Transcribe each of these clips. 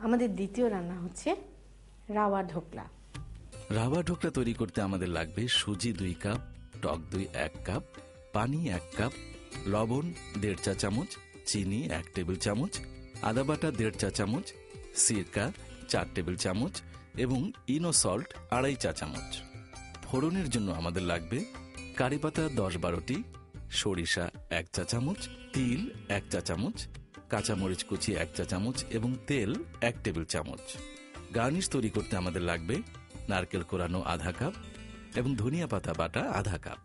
আমাদের দ্বিতীয় রান্না হচ্ছে রাওয়া ঢোকলা। রাওয়া ঢোকলা তৈরি করতে আমাদের লাগবে সুজি 2 কাপ, টক দই 1 কাপ, পানি 1 কাপ, লবণ 1.5 চা চামচ, চিনি 1 টেবিল চামচ, আদা বাটা 1.5 চা চামচ, সিরকা 4 টেবিল চামচ এবং ইনো সল্ট 2.5 চা চামচ। ফোড়নের জন্য আমাদের লাগবে কারি পাতা 10-12টি, সরিষা 1 চা চামচ, তিল 1 চা চামচ, কাঁচামরিচ কুচি 1 চা চামচ এবং তেল 1 টেবিল চামচ। গার্নিশ তৈরি করতে আমাদের লাগবে নারকেল কোরানো আধা কাপ এবং ধনিয়া পাতা বাটা আধা কাপ।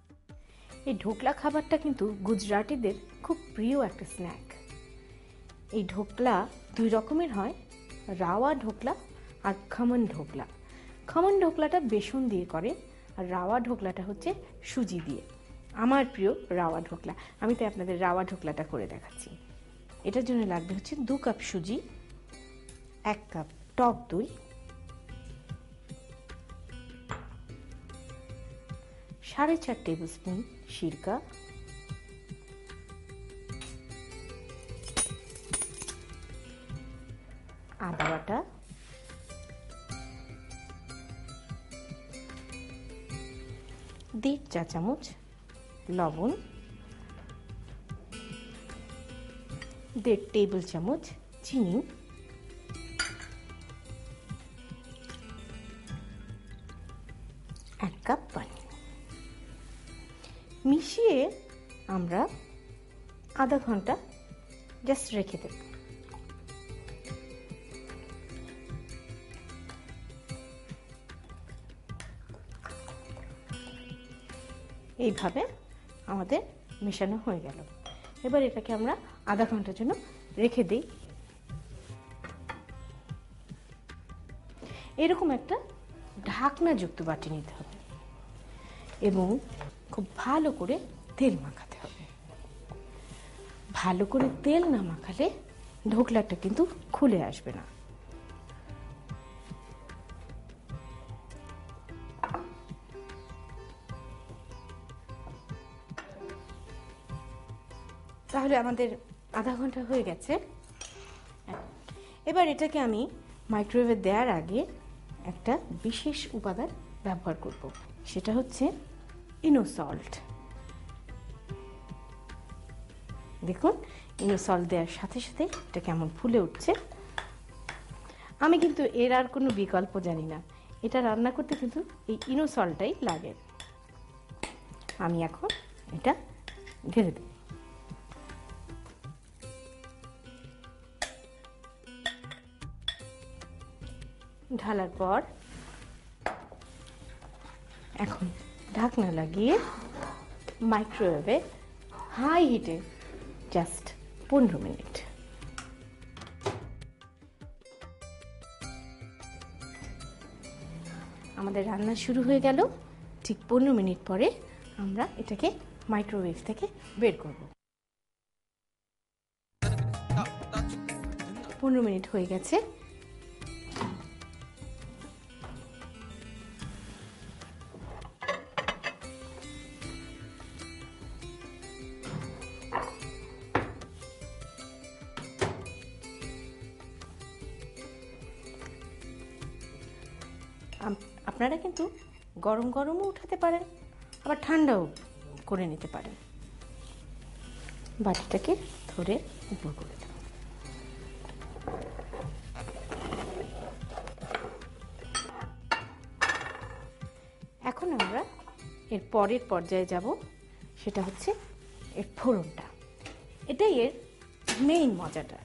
এই ঢোকলা খাবারটা কিন্তু গুজরাটিদের খুব প্রিয় একটা স্ন্যাক। এই ঢোকলা 2 রকমের হয়, রাওয়া ঢোকলা আর খমন ঢোকলা। খমন ঢোকলাটা বেসন দিয়ে করে আর রাওয়া ঢোকলাটা হচ্ছে সুজি দিয়ে। আমার প্রিয় রাওয়া ঢোকলা, আমি তাই আপনাদের রাওয়া ঢোকলাটা করে দেখাচ্ছি। এটার জন্য লাগবে হচ্ছে 2 কাপ সুজি, 1 কাপ টক দই, 4.5 টেবিল স্পুন সিরকা, আদা বাটা, 1.5 চা চামচ লবণ, 1.5 টেবিল চামচ চিনি, 1 কাপ পানি মিশিয়ে আমরা আধা ঘন্টা জাস্ট রেখে দেব। এইভাবে আমাদের মেশানো হয়ে গেল। এবার এটাকে আমরা আধা ঘন্টার জন্য রেখে দিই। এরকম একটা ঢাকনাযুক্ত বাটি নিতে হবে এবং খুব ভালো করে তেল মাখাতে হবে। ভালো করে তেল না মাখালে ঢোকলাটা কিন্তু খুলে আসবে না। তাহলে আমাদের আধা ঘন্টা হয়ে গেছে। এবার এটাকে আমি মাইক্রোওয়েভে দেওয়ার আগে একটা বিশেষ উপাদান ব্যবহার করব, সেটা হচ্ছে ইনো সল্ট। দেখুন ইনো সল্ট দেওয়ার সাথে সাথে এটা কেমন ফুলে উঠছে। আমি কিন্তু এর আর কোনো বিকল্প জানি না, এটা রান্না করতে কিন্তু এই ইনো সল্টটাই লাগে। আমি এখন এটা ঢেলে দেব। ঢালার পর এখন ঢাকনা লাগিয়ে মাইক্রোওয়েভে হাই হিটে জাস্ট 15 মিনিট। আমাদের রান্না শুরু হয়ে গেল। ঠিক 15 মিনিট পরে আমরা এটাকে মাইক্রোওয়েভ থেকে বের করব। 15 মিনিট হয়ে গেছে। আপনারা কিন্তু গরম গরমও উঠাতে পারেন, আবার ঠান্ডাও করে নিতে পারেন। বাটিটাকে ধরে উপর করে দেব। এখন আমরা এর পরের পর্যায়ে যাব, সেটা হচ্ছে এর ফোড়নটা। এটাই এর মেইন মজাটা।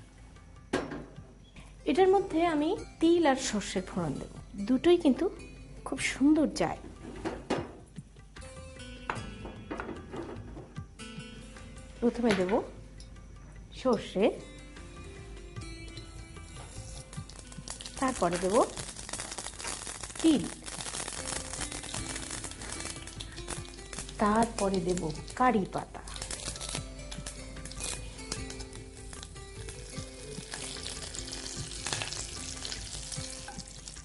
এটার মধ্যে আমি তিল আর সর্ষের ফোড়ন দেব, দুটোই কিন্তু খুব সুন্দর যায়। প্রথমে দেব সর্ষে, তারপরে দেব তিল, তারপরে দেব কারি পাতা,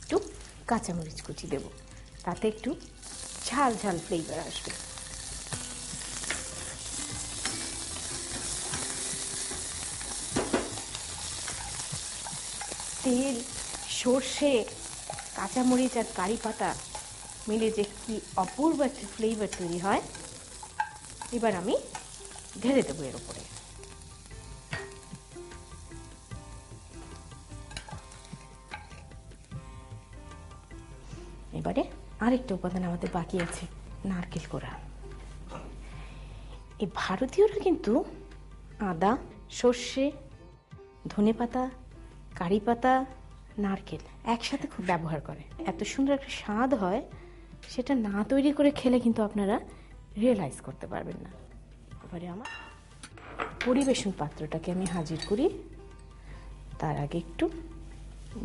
একটু কাঁচামরিচ কুচি দেব, তাতে একটু ঝাল ঝাল ফ্লেভার আসবে। তেল, সর্ষে, কাঁচামরিচ আর কারি পাতা মিলে যে কি অপূর্ব একটা ফ্লেভার তৈরি হয়। এবার আমি ঢেলে দেবো এর উপরে। এবারে আরেকটা উপাদান আমাদের বাকি আছে, নারকেল কোড়া। এই ভারতীয়রা কিন্তু আদা, সর্ষে, ধনেপাতা, কারি পাতা, নারকেল একসাথে খুব ব্যবহার করে। এত সুন্দর একটা স্বাদ হয়, সেটা না তৈরি করে খেলে কিন্তু আপনারা রিয়েলাইজ করতে পারবেন না। এবারে আমার পরিবেশন পাত্রটাকে আমি হাজির করি। তার আগে একটু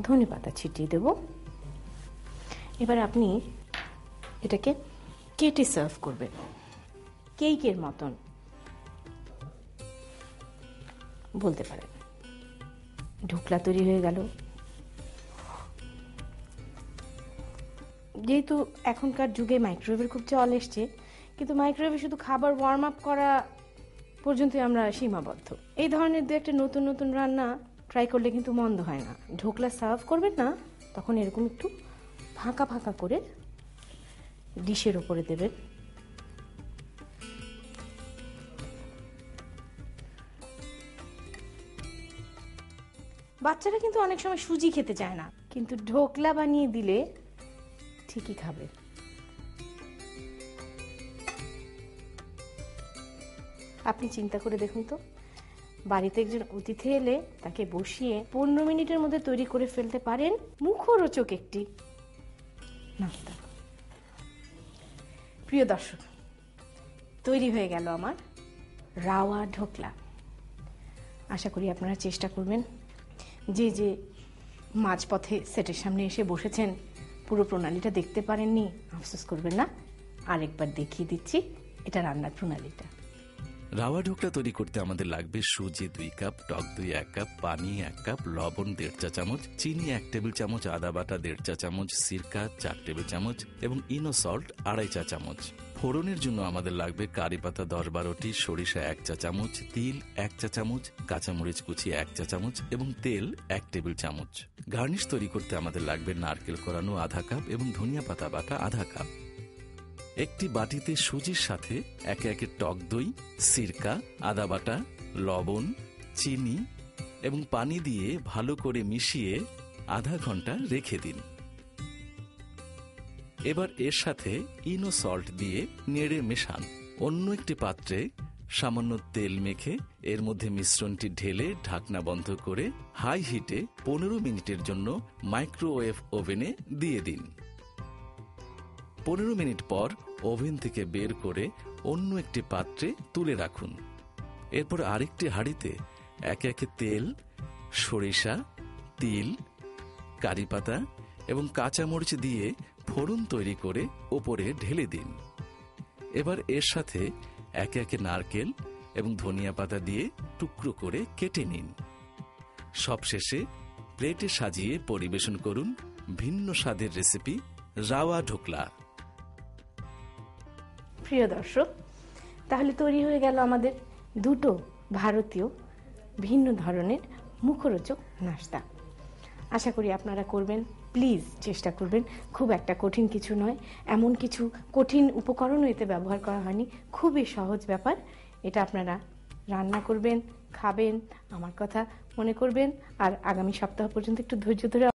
ধনেপাতা ছিটিয়ে দেব। এবার আপনি এটাকে কেটে সার্ভ করবেন কেকের মতন বলতে পারেন। ঢোকলা তৈরি হয়ে গেল। যেহেতু এখনকার যুগে মাইক্রোওয়েভের খুব চল এসছে, কিন্তু মাইক্রোওয়েভে শুধু খাবার ওয়ার্ম আপ করা পর্যন্তই আমরা সীমাবদ্ধ। এই ধরনের দু একটা নতুন নতুন রান্না ট্রাই করলে কিন্তু মন্দ হয় না। ঢোকলা সার্ভ করবেন না, তখন এরকম একটু ফাঁকা ফাঁকা করে ডিশের ওপরে দেবেন। বাচ্চারা কিন্তু অনেক সময় সুজি খেতে চায় না, কিন্তু ঢোকলা বানিয়ে দিলে ঠিকই খাবে। আপনি চিন্তা করে দেখুন তো, বাড়িতে একজন অতিথি এলে তাকে বসিয়ে 15 মিনিটের মধ্যে তৈরি করে ফেলতে পারেন মুখরোচক একটি নাস্তা। প্রিয় দর্শক, তৈরি হয়ে গেল আমার রাওয়া ঢোকলা। আশা করি আপনারা চেষ্টা করবেন। যে যে মাঝপথে সেটের সামনে এসে বসেছেন, পুরো প্রণালীটা দেখতে পারেননি, আফসোস করবেন না, আরেকবার দেখিয়ে দিচ্ছি এটা রান্নার প্রণালীটা। রাওয়া ঢোকলা তৈরি করতে আমাদের লাগবে সুজি 2 কাপ, টক দই 1 কাপ, পানি 1 কাপ, লবণ 1.5 চা চামচ, চিনি 1 টেবিল চামচ, আদা বাটা 1.5 চা চামচ, সিরকা 4 টেবিল চামচ এবং ইনো সল্ট 2.5 চা চামচ। ফোড়নের জন্য আমাদের লাগবে কারি পাতা 10-12টি, সরিষা 1 চা চামচ, তিল 1 চা চামচ, কাঁচামরিচ কুচি 1 চা চামচ এবং তেল 1 টেবিল চামচ। গার্নিশ তৈরি করতে আমাদের লাগবে নারকেল কোরানো আধা কাপ এবং ধনিয়া পাতা বাটা আধা কাপ। একটি বাটিতে সুজির সাথে একে একে টক দই, সিরকা, আদা বাটা, লবণ, চিনি এবং পানি দিয়ে ভালো করে মিশিয়ে আধা ঘন্টা রেখে দিন। এবার এর সাথে ইনো সল্ট দিয়ে নেড়ে মেশান। অন্য একটি পাত্রে সামান্য তেল মেখে এর মধ্যে মিশ্রণটি ঢেলে ঢাকনা বন্ধ করে হাই হিটে 15 মিনিটের জন্য মাইক্রোওয়েভ ওভেনে দিয়ে দিন। 15 মিনিট পর ওভেন থেকে বের করে অন্য একটি পাত্রে তুলে রাখুন। এরপর আরেকটি হাঁড়িতে একে একে তেল, সরিষা, তিল, কারি পাতা এবং কাঁচামরিচ দিয়ে ফোড়ন তৈরি করে ওপরে ঢেলে দিন। এবার এর সাথে একে একে নারকেল এবং ধনিয়া পাতা দিয়ে টুকরো করে কেটে নিন। সবশেষে প্লেটে সাজিয়ে পরিবেশন করুন ভিন্ন স্বাদের রেসিপি রাওয়া ঢোকলা। প্রিয় দর্শক, তাহলে তৈরি হয়ে গেল আমাদের দুটো ভারতীয় ভিন্ন ধরনের মুখরোচক নাস্তা। আশা করি আপনারা করবেন, প্লিজ চেষ্টা করবেন। খুব একটা কঠিন কিছু নয়, এমন কিছু কঠিন উপকরণও এতে ব্যবহার করা হয়নি, খুবই সহজ ব্যাপার। এটা আপনারা রান্না করবেন, খাবেন, আমার কথা মনে করবেন, আর আগামী সপ্তাহ পর্যন্ত একটু ধৈর্য ধরে